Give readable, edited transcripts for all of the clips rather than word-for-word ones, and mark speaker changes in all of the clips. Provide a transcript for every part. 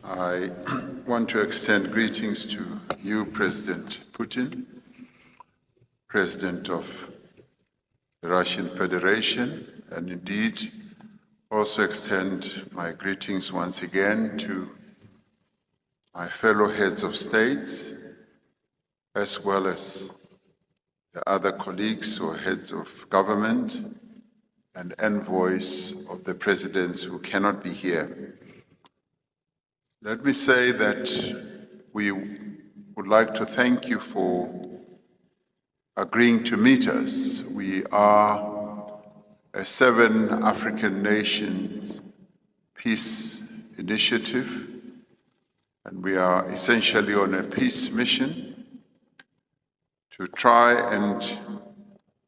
Speaker 1: I want to extend greetings to you, President Putin, President of the Russian Federation, and indeed also extend my greetings once again to my fellow heads of states, as well as the other colleagues or heads of government and envoys of the presidents who cannot be here. Let me say that we would like to thank you for agreeing to meet us. We are a 7 African nations peace initiative, and we are essentially on a peace mission to try and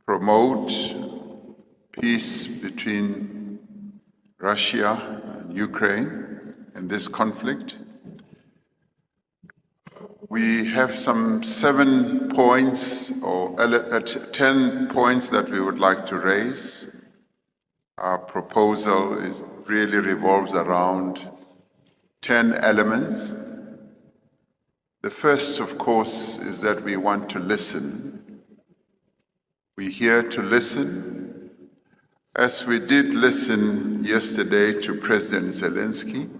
Speaker 1: promote peace between Russia and Ukraine in this conflict. We have some 7 points or 10 points that we would like to raise. Our proposal really revolves around 10 elements. The first, of course, is that we want to listen. We're here to listen, as we did listen yesterday to President Zelensky.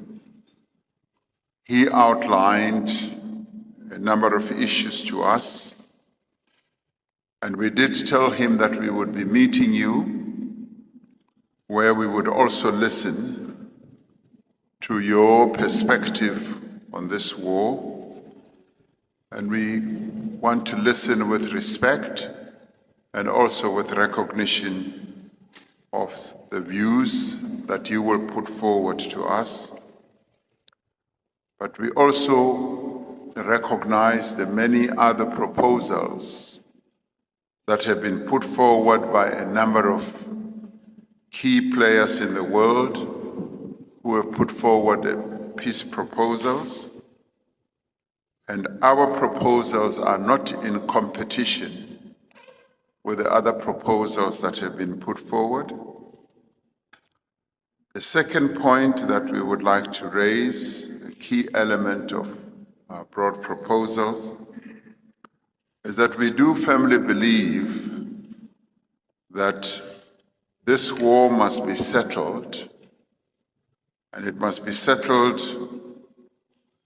Speaker 1: He outlined a number of issues to us, and we did tell him that we would be meeting you, where we would also listen to your perspective on this war, and we want to listen with respect and also with recognition of the views that you will put forward to us. But we also recognize the many other proposals that have been put forward by a number of key players in the world who have put forward peace proposals. And our proposals are not in competition with the other proposals that have been put forward. The second point that we would like to raise, a key element of our broad proposals, is that we do firmly believe that this war must be settled, and it must be settled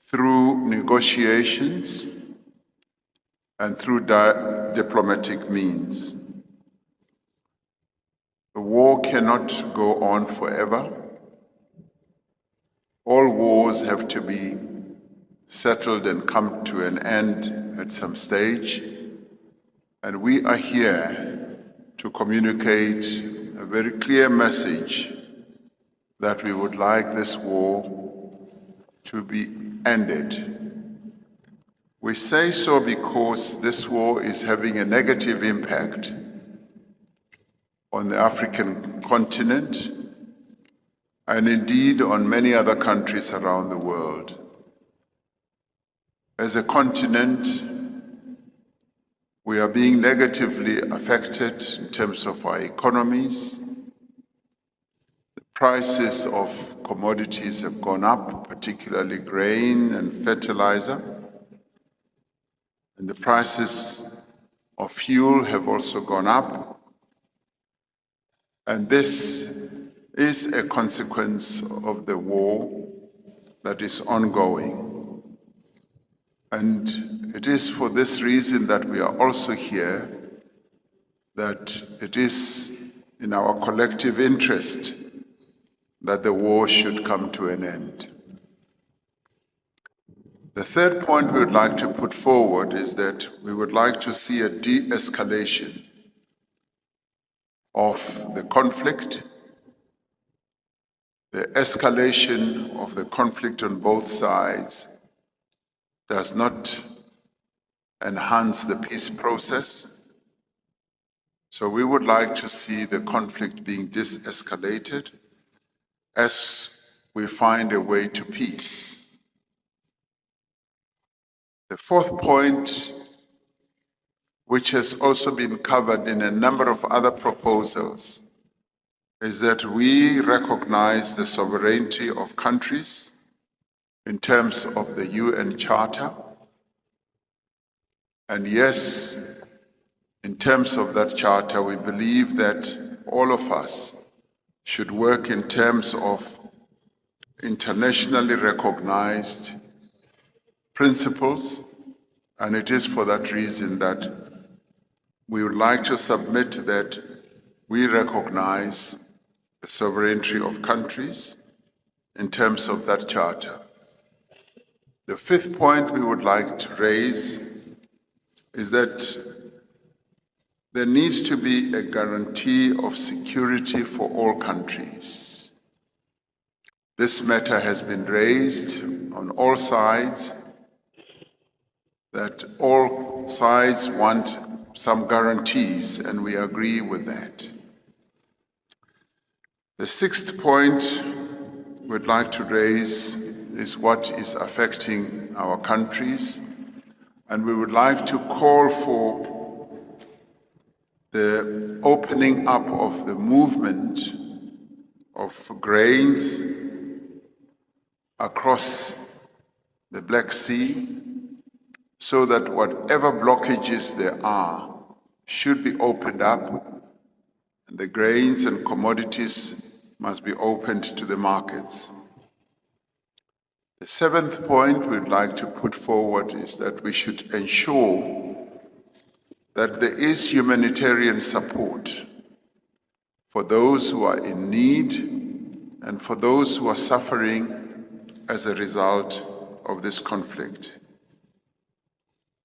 Speaker 1: through negotiations and through diplomatic means. The war cannot go on forever. All wars have to be settled and come to an end at some stage. And we are here to communicate a very clear message that we would like this war to be ended. We say so because this war is having a negative impact on the African continent and indeed on many other countries around the world. As a continent, we are being negatively affected in terms of our economies. The prices of commodities have gone up, particularly grain and fertilizer. And the prices of fuel have also gone up. And this is a consequence of the war that is ongoing. And it is for this reason that we are also here, that it is in our collective interest that the war should come to an end. The third point we would like to put forward is that we would like to see a de-escalation of the conflict. The escalation of the conflict on both sides does not enhance the peace process. So we would like to see the conflict being de-escalated as we find a way to peace. The fourth point, which has also been covered in a number of other proposals, is that we recognize the sovereignty of countries in terms of the UN Charter. And yes, in terms of that charter, we believe that all of us should work in terms of internationally recognized principles, and it is for that reason that we would like to submit that we recognize the sovereignty of countries in terms of that charter. The fifth point we would like to raise is that there needs to be a guarantee of security for all countries. This matter has been raised on all sides, that all sides want some guarantees, and we agree with that. The sixth point we'd like to raise is what is affecting our countries, and we would like to call for the opening up of the movement of grains across the Black Sea, so that whatever blockages there are should be opened up, and the grains and commodities must be opened to the markets. The seventh point we'd like to put forward is that we should ensure that there is humanitarian support for those who are in need and for those who are suffering as a result of this conflict.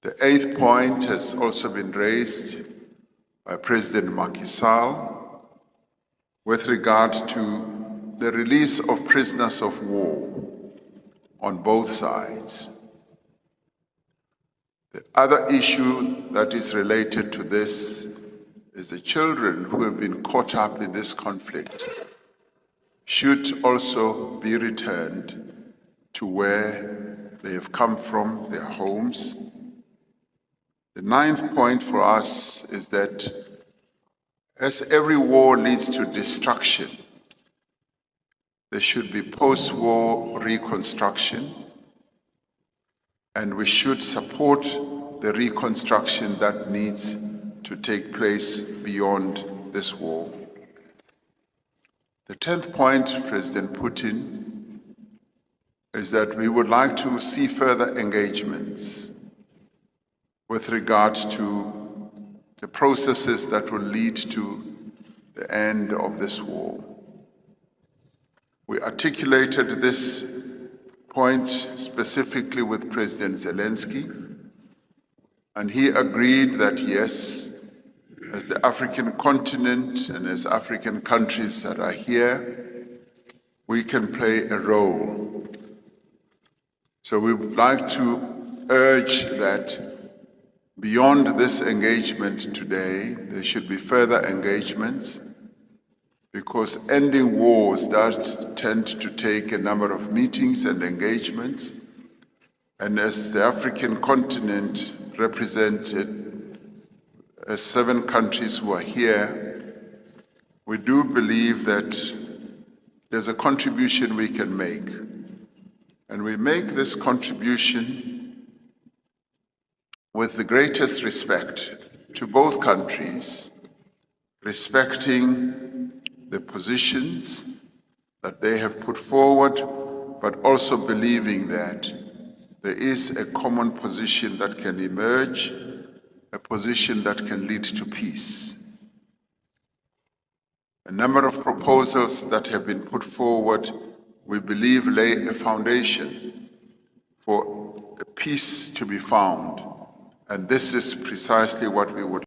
Speaker 1: The eighth point has also been raised by President Macky Sall with regard to the release of prisoners of war on both sides. The other issue that is related to this is the children who have been caught up in this conflict should also be returned to where they have come from, their homes. The ninth point for us is that as every war leads to destruction, there should be post-war reconstruction, and we should support the reconstruction that needs to take place beyond this war. The 10th point, President Putin, is that we would like to see further engagements with regard to the processes that will lead to the end of this war. We articulated this point specifically with President Zelensky, and he agreed that yes, as the African continent and as African countries that are here, we can play a role. So we would like to urge that beyond this engagement today, there should be further engagements, because ending wars does tend to take a number of meetings and engagements. And as the African continent represented as 7 countries who are here, we do believe that there's a contribution we can make. And we make this contribution with the greatest respect to both countries, respecting the positions that they have put forward, but also believing that there is a common position that can emerge, a position that can lead to peace. A number of proposals that have been put forward, we believe, lay a foundation for a peace to be found, and this is precisely what we would